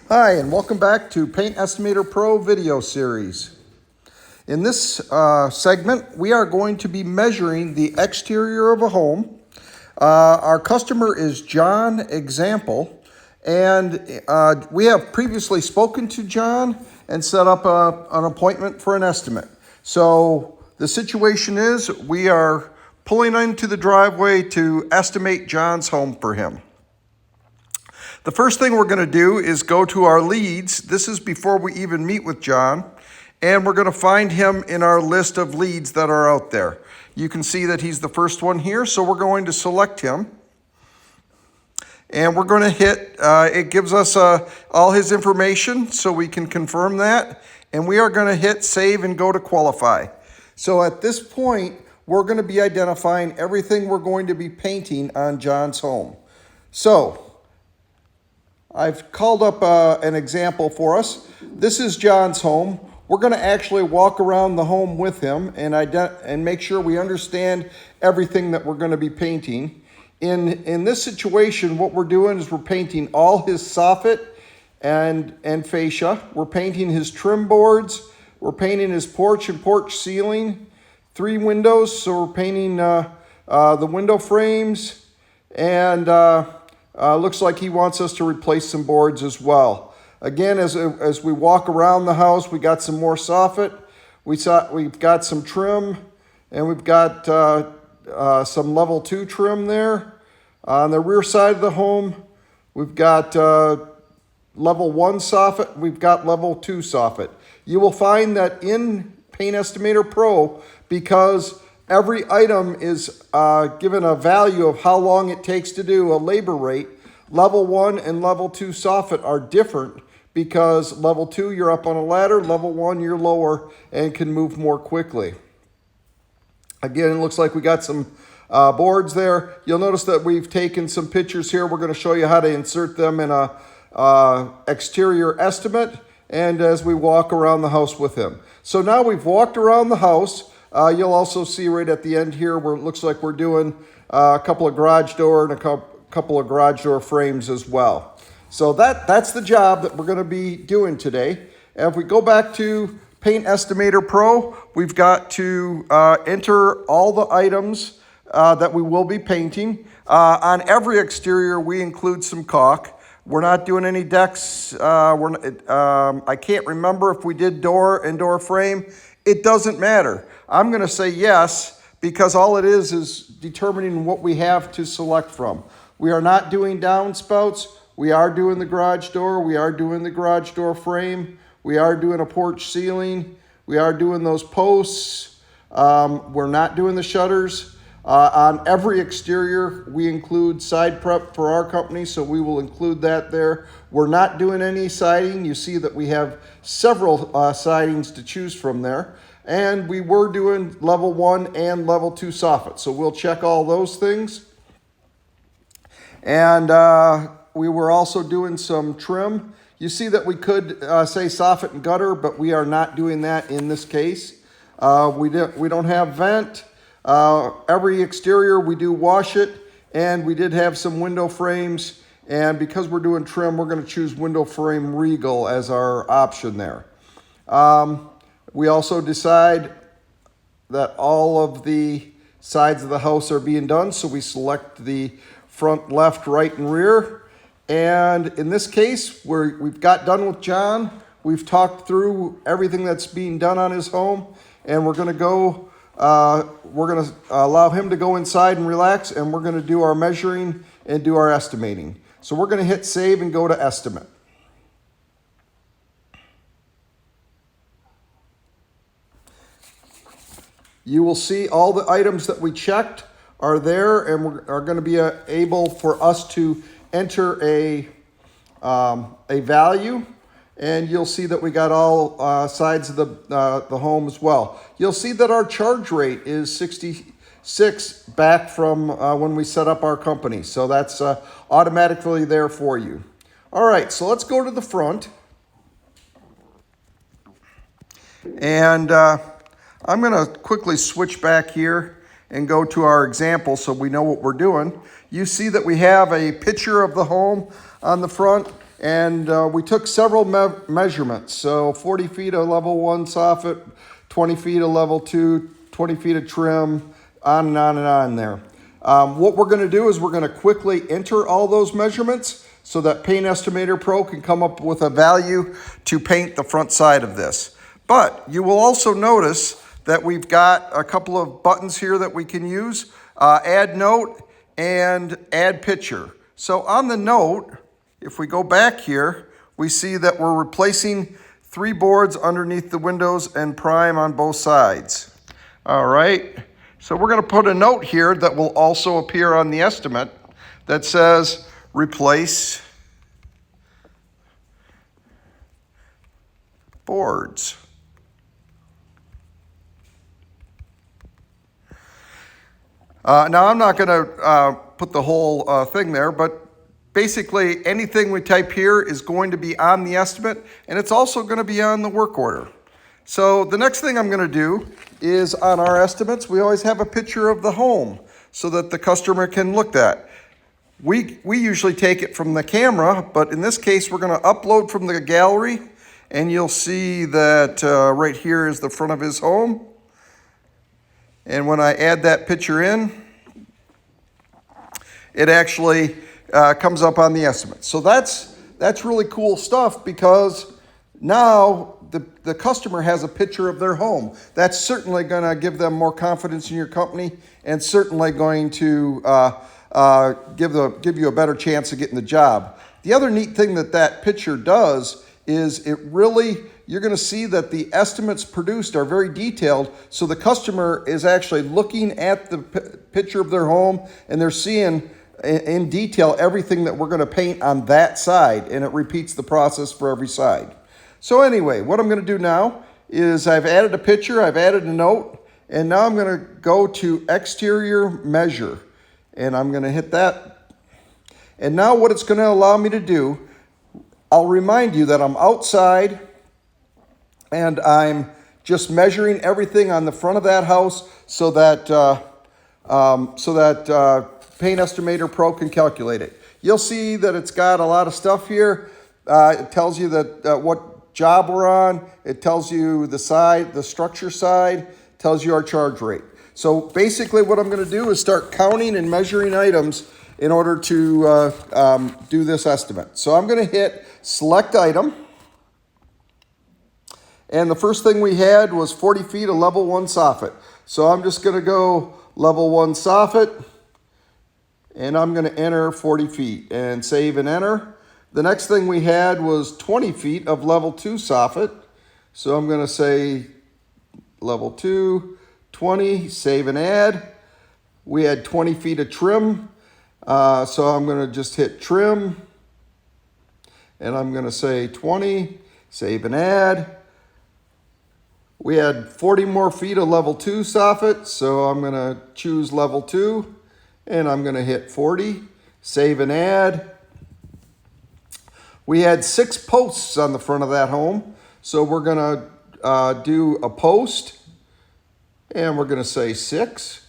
Hi, and welcome back to Paint Estimator Pro video series. In this segment, we are going to be measuring the exterior of a home. Our customer is John Example, and we have previously spoken to John and set up an appointment for an estimate. So the situation is we are pulling into the driveway to estimate John's home for him. The first thing we're going to do is go to our leads. This is before we even meet with John, and we're going to find him in our list of leads that are out there. You can see that he's the first one here, so we're going to select him. And we're going to hit, it gives us all his information so we can confirm that. And we are going to hit save and go to qualify. So at this point, we're going to be identifying everything we're going to be painting on John's home. So I've called up an example for us. This is John's home. We're going to actually walk around the home with him and make sure we understand everything that we're going to be painting. In this situation, what we're doing is we're painting all his soffit and fascia. We're painting his trim boards. We're painting his porch and porch ceiling. 3 windows, so we're painting the window frames, and looks like he wants us to replace some boards as well. Again, as we walk around the house, we got some more soffit. We've got some trim, and we've got some level 2 trim there. On the rear side of the home, we've got level 1 soffit. We've got level 2 soffit. You will find that in Paint Estimator Pro, because every item is given a value of how long it takes to do, a labor rate. Level 1 and level 2 soffit are different because level 2 you're up on a ladder, level 1 you're lower and can move more quickly. Again, it looks like we got some boards there. You'll notice that we've taken some pictures here. We're going to show you how to insert them in a exterior estimate and as we walk around the house with him. So now we've walked around the house. You'll also see right at the end here where it looks like we're doing a couple of garage door and a couple of garage door frames as well. So that's the job that we're going to be doing today. And if we go back to Paint Estimator Pro, we've got to enter all the items that we will be painting. On every exterior, we include some caulk. We're not doing any decks. I can't remember if we did door and door frame. It doesn't matter. I'm going to say yes because all it is determining what we have to select from. We are not doing downspouts. We are doing the garage door. We are doing the garage door frame. We are doing a porch ceiling. We are doing those posts. We're not doing the shutters. On every exterior, we include side prep for our company, so we will include that there. We're not doing any siding. You see that we have several sidings to choose from there. And we were doing level 1 and level 2 soffit, so we'll check all those things. And we were also doing some trim. You see that we could say soffit and gutter, but we are not doing that in this case. We don't have vent. Every exterior we do wash it, and we did have some window frames, and because we're doing trim, we're going to choose window frame Regal as our option there. We also decide that all of the sides of the house are being done, so we select the front, left, right, and rear. And in this case, we've got done with John. We've talked through everything that's being done on his home, and we're going to allow him to go inside and relax, and we're going to do our measuring and do our estimating. So we're going to hit save and go to estimate. You will see all the items that we checked are there, and are going to be able for us to enter a value. And you'll see that we got all sides of the home as well. You'll see that our charge rate is 66 back from when we set up our company. So that's automatically there for you. All right, so let's go to the front. And I'm going to quickly switch back here and go to our example so we know what we're doing. You see that we have a picture of the home on the front. and we took several measurements. So 40 feet of level 1 soffit, 20 feet of level 2, 20 feet of trim, on and on and on there. What we're going to do is we're going to quickly enter all those measurements so that Paint Estimator Pro can come up with a value to paint the front side of this. But you will also notice that we've got a couple of buttons here that we can use, add note and add picture. So on the note, if we go back here, we see that we're replacing 3 boards underneath the windows and prime on both sides. All right, so we're going to put a note here that will also appear on the estimate that says replace boards. Now I'm not going to put the whole thing there, but basically, anything we type here is going to be on the estimate, and it's also going to be on the work order. So the next thing I'm going to do is on our estimates, we always have a picture of the home so that the customer can look at. We usually take it from the camera, but in this case, we're going to upload from the gallery, and you'll see that right here is the front of his home. And when I add that picture in, it actually comes up on the estimate. So that's really cool stuff, because now the customer has a picture of their home. That's certainly going to give them more confidence in your company, and certainly going to give you a better chance of getting the job. The other neat thing that picture does is you're going to see that the estimates produced are very detailed, so the customer is actually looking at the picture of their home, and they're seeing in detail everything that we're going to paint on that side, and it repeats the process for every side. So anyway, what I'm going to do now is I've added a picture, I've added a note, and now I'm going to go to exterior measure, and I'm going to hit that. And now what it's going to allow me to do, I'll remind you that I'm outside and I'm just measuring everything on the front of that house so that Paint Estimator Pro can calculate it. You'll see that it's got a lot of stuff here. It tells you that what job we're on. It tells you the side, the structure side, tells you our charge rate. So basically what I'm going to do is start counting and measuring items in order to do this estimate. So I'm going to hit select item. And the first thing we had was 40 feet of level 1 soffit. So I'm just going to go level 1 soffit, and I'm going to enter 40 feet and save and enter. The next thing we had was 20 feet of level 2 soffit. So I'm going to say level 2, 20, save and add. We had 20 feet of trim. So I'm going to just hit trim, and I'm going to say 20, save and add. We had 40 more feet of level 2 soffit, so I'm going to choose level 2, and I'm going to hit 40, save and add. We had 6 posts on the front of that home, so we're going to do a post, and we're going to say 6.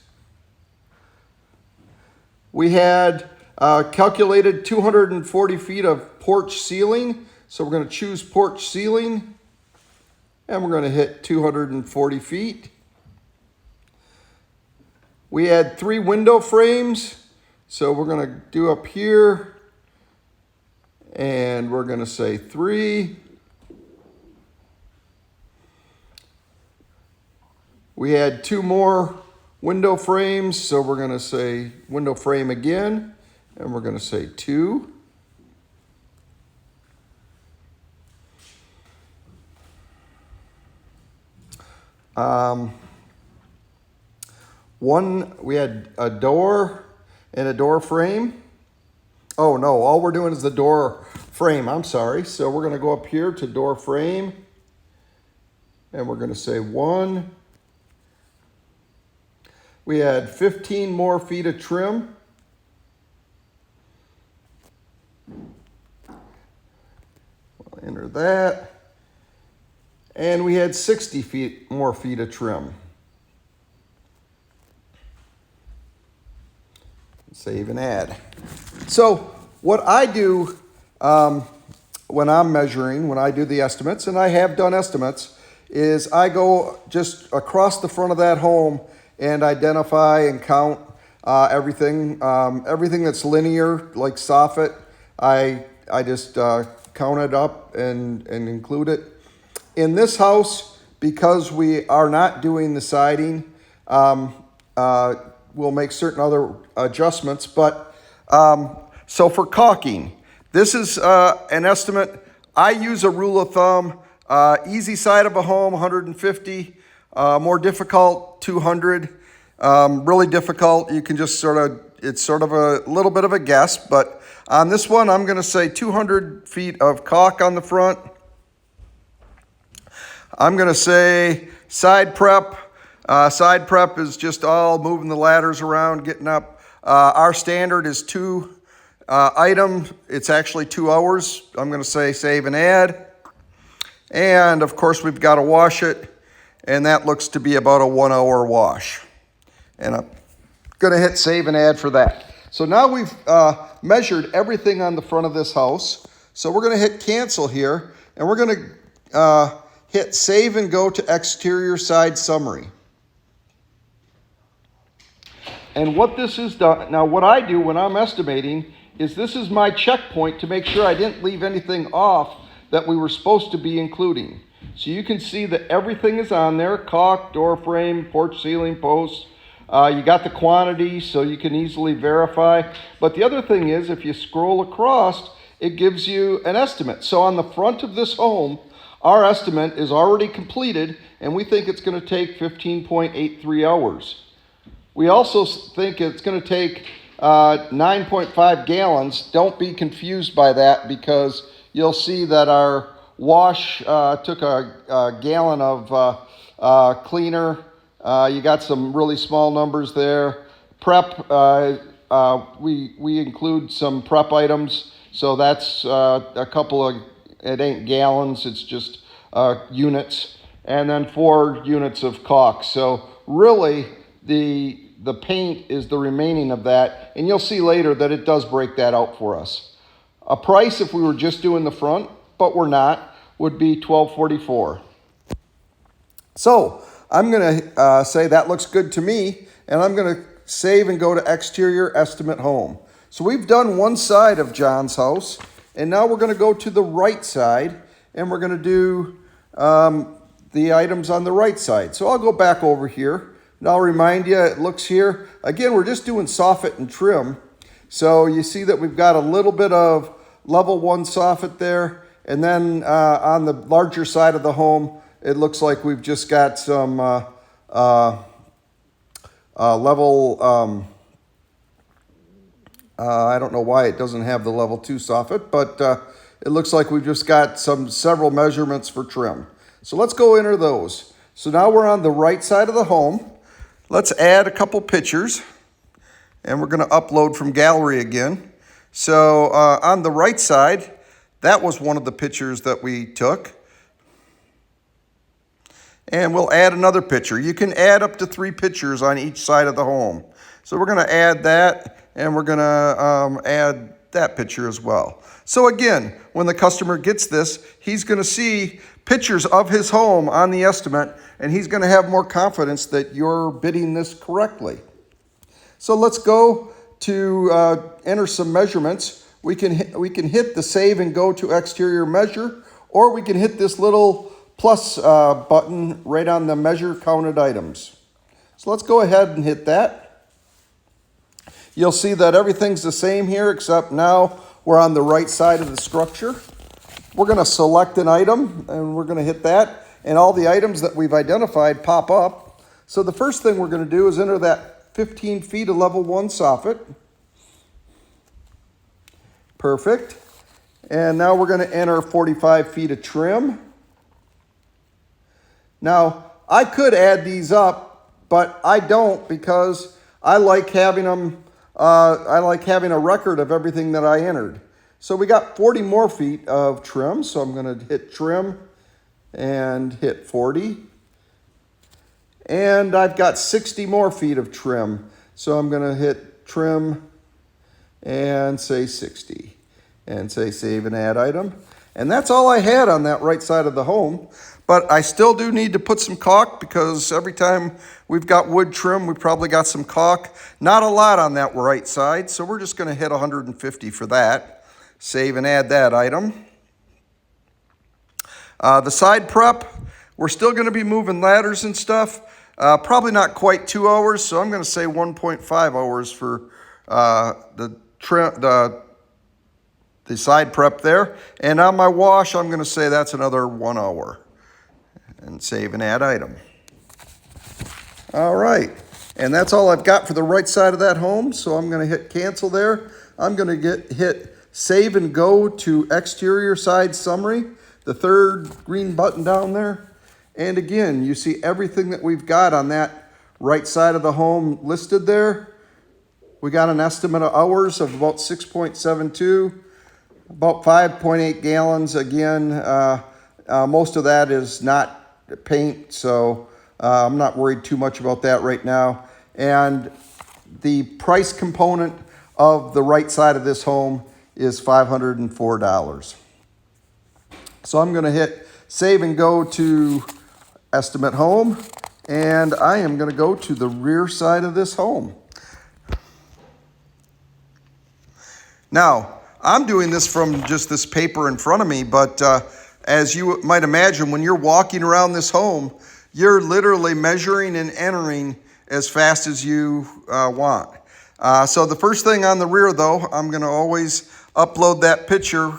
We had calculated 240 feet of porch ceiling, so we're going to choose porch ceiling, and we're going to hit 240 feet. We had 3 window frames, so we're going to do up here, and we're going to say 3. We had 2 more window frames, so we're going to say window frame again, and we're going to say 2. We had a door and a door frame. Oh no, all we're doing is the door frame, I'm sorry. So we're gonna go up here to door frame, and we're gonna say 1. We had 15 more feet of trim. We'll enter that. And we had 60 more feet of trim. Save and add. So what I do when I'm measuring, when I do the estimates, and I have done estimates, is I go just across the front of that home and identify and count everything. Everything that's linear, like soffit, I just count it up and include it. In this house, because we are not doing the siding, we'll make certain other adjustments. But so for caulking, this is an estimate. I use a rule of thumb. Easy side of a home, 150. More difficult, 200. Really difficult, you can just it's sort of a little bit of a guess. But on this one, I'm going to say 200 feet of caulk on the front. I'm going to say side prep. Side prep is just all moving the ladders around, getting up. Our standard is 2 items. It's actually 2 hours. I'm going to say save and add. And of course, we've got to wash it. And that looks to be about a 1 hour wash. And I'm going to hit save and add for that. So now we've measured everything on the front of this house. So we're going to hit cancel here. And we're going to hit save and go to exterior side summary. And what this is done, now what I do when I'm estimating is this is my checkpoint to make sure I didn't leave anything off that we were supposed to be including. So you can see that everything is on there: caulk, door frame, porch ceiling posts. You got the quantity so you can easily verify. But the other thing is, if you scroll across, it gives you an estimate. So on the front of this home, our estimate is already completed, and we think it's going to take 15.83 hours. We also think it's going to take 9.5 gallons. Don't be confused by that, because you'll see that our wash took a gallon of cleaner. You got some really small numbers there. Prep, we include some prep items. So that's a couple of, it ain't gallons, it's just units. And then 4 units of caulk. So really, the paint is the remaining of that. And you'll see later that it does break that out for us. A price, if we were just doing the front, but we're not, would be $12.44. So I'm going to say that looks good to me, and I'm going to save and go to exterior estimate home. So we've done one side of John's house, and now we're going to go to the right side, and we're going to do the items on the right side. So I'll go back over here, and I'll remind you, it looks here. Again, we're just doing soffit and trim. So you see that we've got a little bit of level 1 soffit there, and then on the larger side of the home, it looks like we've just got some level, I don't know why it doesn't have the level 2 soffit, but it looks like we've just got several measurements for trim. So let's go enter those. So now we're on the right side of the home. Let's add a couple pictures, and we're going to upload from gallery again. So on the right side, that was one of the pictures that we took. And we'll add another picture. You can add up to 3 pictures on each side of the home. So we're going to add that, and we're going to add that picture as well. So again, when the customer gets this, he's going to see pictures of his home on the estimate, and he's going to have more confidence that you're bidding this correctly. So let's go to enter some measurements. We can hit the save and go to exterior measure, or we can hit this little plus button right on the measure counted items. So let's go ahead and hit that. You'll see that everything's the same here, except now we're on the right side of the structure. We're going to select an item, and we're going to hit that, and all the items that we've identified pop up. So the first thing we're going to do is enter that 15 feet of level 1 soffit. Perfect. And now we're going to enter 45 feet of trim. Now, I could add these up, but I don't, because I like having them. I like having a record of everything that I entered. So we got 40 more feet of trim. So I'm going to hit trim and hit 40. And I've got 60 more feet of trim. So I'm going to hit trim and say 60 and say save and add item. And that's all I had on that right side of the home. But I still do need to put some caulk because every time we've got wood trim, we probably got some caulk. Not a lot on that right side, so we're just going to hit 150 for that. Save and add that item. The side prep, we're still going to be moving ladders and stuff. Probably not quite 2 hours, so I'm going to say 1.5 hours for the side prep there. And on my wash, I'm going to say that's another 1 hour. And save and add item. All right, and that's all I've got for the right side of that home, so I'm going to hit cancel there. I'm going to hit save and go to exterior side summary, the third green button down there. And again, you see everything that we've got on that right side of the home listed there. We got an estimate of hours of about 6.72, about 5.8 gallons. Again, most of that is not paint, so I'm not worried too much about that right now. And the price component of the right side of this home is $504. So I'm going to hit save and go to estimate home, and I am going to go to the rear side of this home. Now, I'm doing this from just this paper in front of me, but as you might imagine, when you're walking around this home, you're literally measuring and entering as fast as you want. So the first thing on the rear, though, I'm going to always upload that picture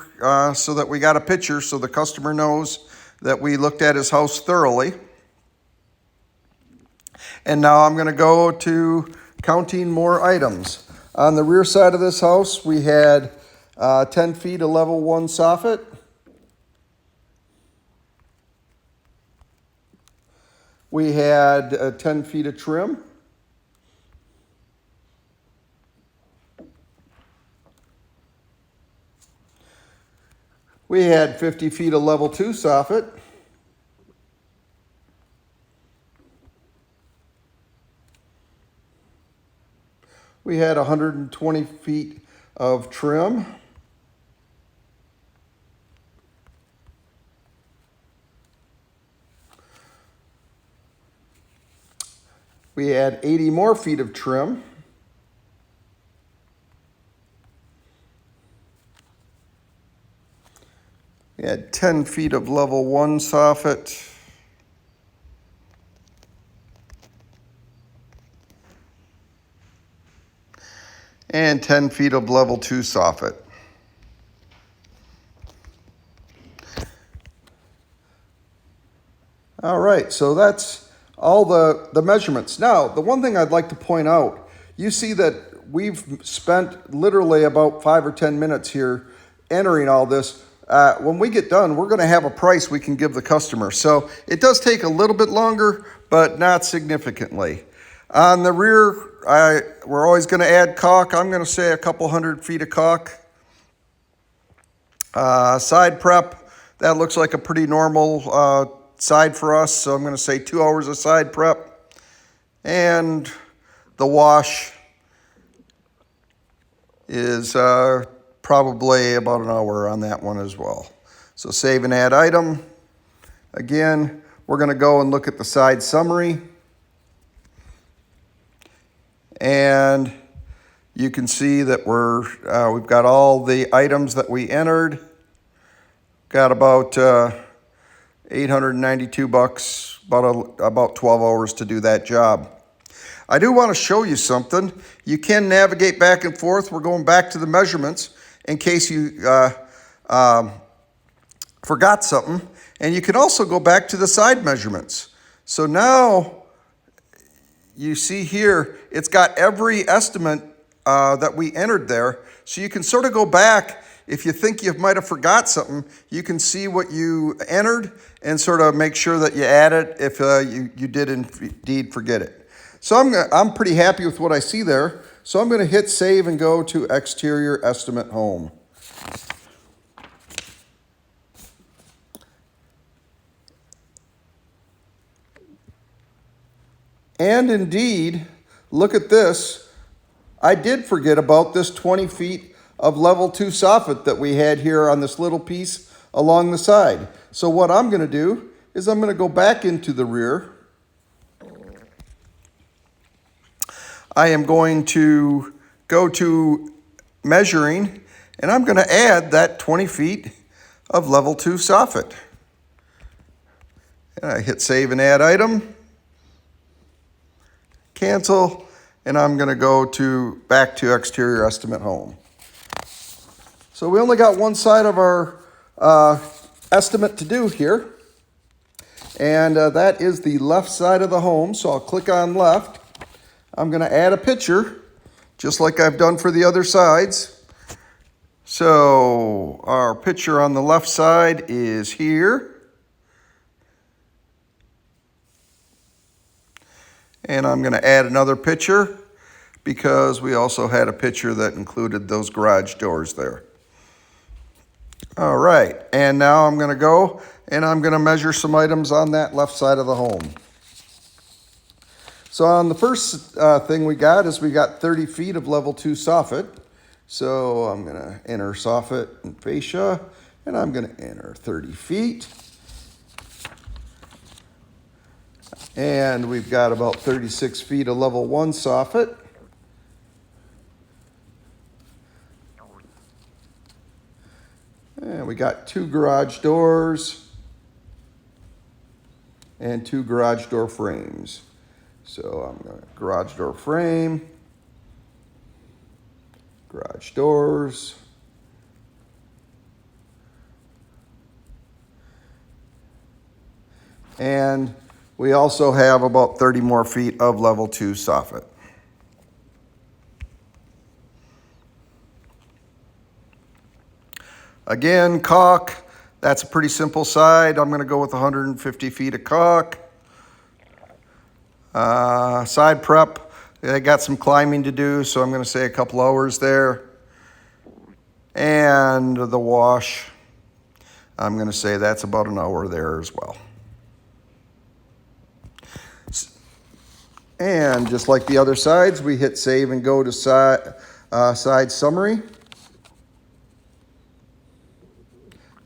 so that we got a picture so the customer knows that we looked at his house thoroughly. And now I'm going to go to counting more items. On the rear side of this house, we had 10 feet of level 1 soffit. We had 10 feet of trim. We had 50 feet of level 2 soffit. We had 120 feet of trim. We had 80 more feet of trim. We had 10 feet of level 1 soffit. And 10 feet of level 2 soffit. All right, so that's all the measurements. Now, the one thing I'd like to point out, you see that we've spent literally about 5 or 10 minutes here entering all this. When we get done, we're going to have a price we can give the customer. So it does take a little bit longer, but not significantly. On the rear, we're always going to add caulk. I'm going to say a couple 100 feet of caulk. Side prep, that looks like a pretty normal side for us, so I'm going to say 2 hours of side prep. And the wash is probably about an hour on that one as well. So save and add item. Again, we're going to go and look at the side summary. And you can see that we've got all the items that we entered. Got about 892 bucks, about 12 hours to do that job. I do want to show you something. You can navigate back and forth. We're going back to the measurements in case you forgot something. And you can also go back to the side measurements. So now you see here, it's got every estimate that we entered there. So you can sort of go back. If you think you might have forgot something, you can see what you entered and sort of make sure that you add it if you did indeed forget it. So I'm pretty happy with what I see there. So I'm going to hit save and go to exterior estimate home. And indeed, look at this. I did forget about this 20 feet of level 2 soffit that we had here on this little piece along the side. So what I'm going to do is I'm going to go back into the rear. I am going to go to measuring, and I'm going to add that 20 feet of level 2 soffit. And I hit save and add item, cancel, and I'm going to go back to exterior estimate home. So we only got one side of our estimate to do here, and that is the left side of the home. So I'll click on left. I'm going to add a picture, just like I've done for the other sides. So our picture on the left side is here. And I'm going to add another picture because we also had a picture that included those garage doors there. All right, and now I'm going to go and I'm going to measure some items on that left side of the home. So on the first thing we got 30 feet of level 2 soffit. So I'm going to enter soffit and fascia, and I'm going to enter 30 feet. And we've got about 36 feet of level 1 soffit. And we got 2 garage doors and 2 garage door frames. So I'm going to garage door frame, garage doors, and we also have about 30 more feet of level 2 soffit. Again, caulk, that's a pretty simple side. I'm going to go with 150 feet of caulk. Side prep, I got some climbing to do, so I'm going to say a couple hours there. And the wash, I'm going to say that's about an hour there as well. And just like the other sides, we hit save and go to side summary.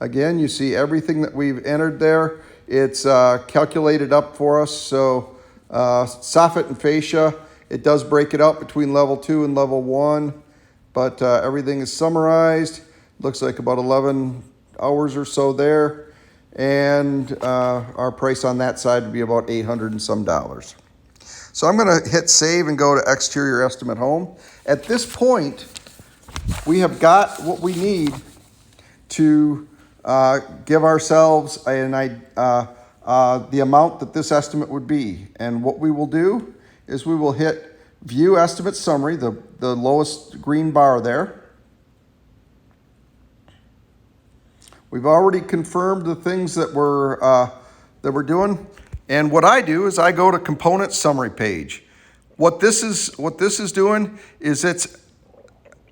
Again, you see everything that we've entered there. It's calculated up for us. So soffit and fascia, it does break it up between level 2 and level 1, but everything is summarized. Looks like about 11 hours or so there. And our price on that side would be about $800 and some. So I'm going to hit save and go to exterior estimate home. At this point, we have got what we need to give ourselves the amount that this estimate would be. And what we will do is we will hit view estimate summary, the lowest green bar there. We've already confirmed the things that we're doing. And what I do is I go to component summary page. What this is doing is it's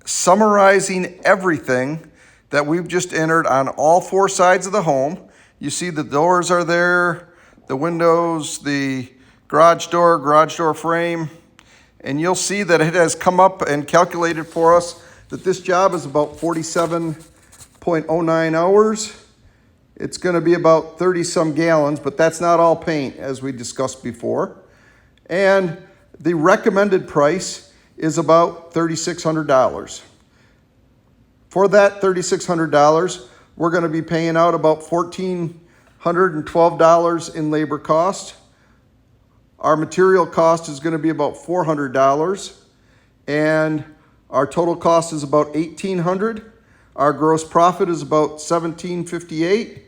summarizing everything that we've just entered on all 4 sides of the home. You see the doors are there, the windows, the garage door frame, and you'll see that it has come up and calculated for us that this job is about 47.09 hours. It's going to be about 30 some gallons, but that's not all paint, as we discussed before. And the recommended price is about $3,600. For that $3,600, we're going to be paying out about $1,412 in labor cost. Our material cost is going to be about $400, and our total cost is about $1,800. Our gross profit is about $1,758,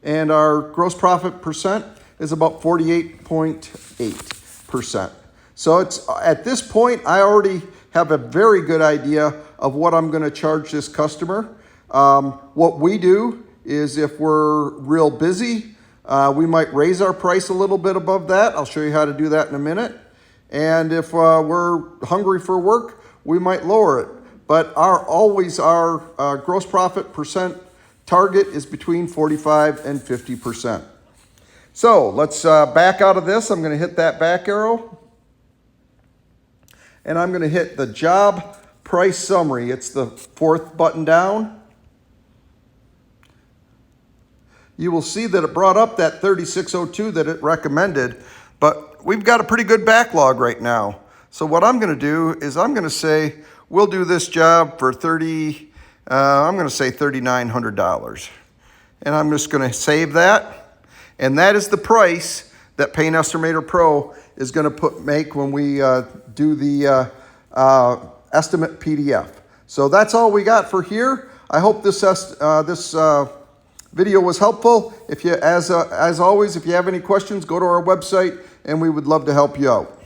and our gross profit percent is about 48.8%. So it's at this point, I already have a very good idea of what I'm going to charge this customer. What we do is if we're real busy, we might raise our price a little bit above that. I'll show you how to do that in a minute. And if we're hungry for work, we might lower it. But our gross profit percent target is between 45 and 50%. So let's back out of this. I'm going to hit that back arrow. And I'm going to hit the job price summary. It's the 4th button down. you will see that it brought up that 3602 that it recommended, but we've got a pretty good backlog right now. So what I'm gonna do is I'm gonna say, we'll do this job for I'm gonna say $3,900. And I'm just gonna save that. And that is the price that Paint Estimator Pro is gonna make when we do the estimate PDF. So that's all we got for here. I hope this video was helpful. If you, as always, if you have any questions, go to our website and we would love to help you out.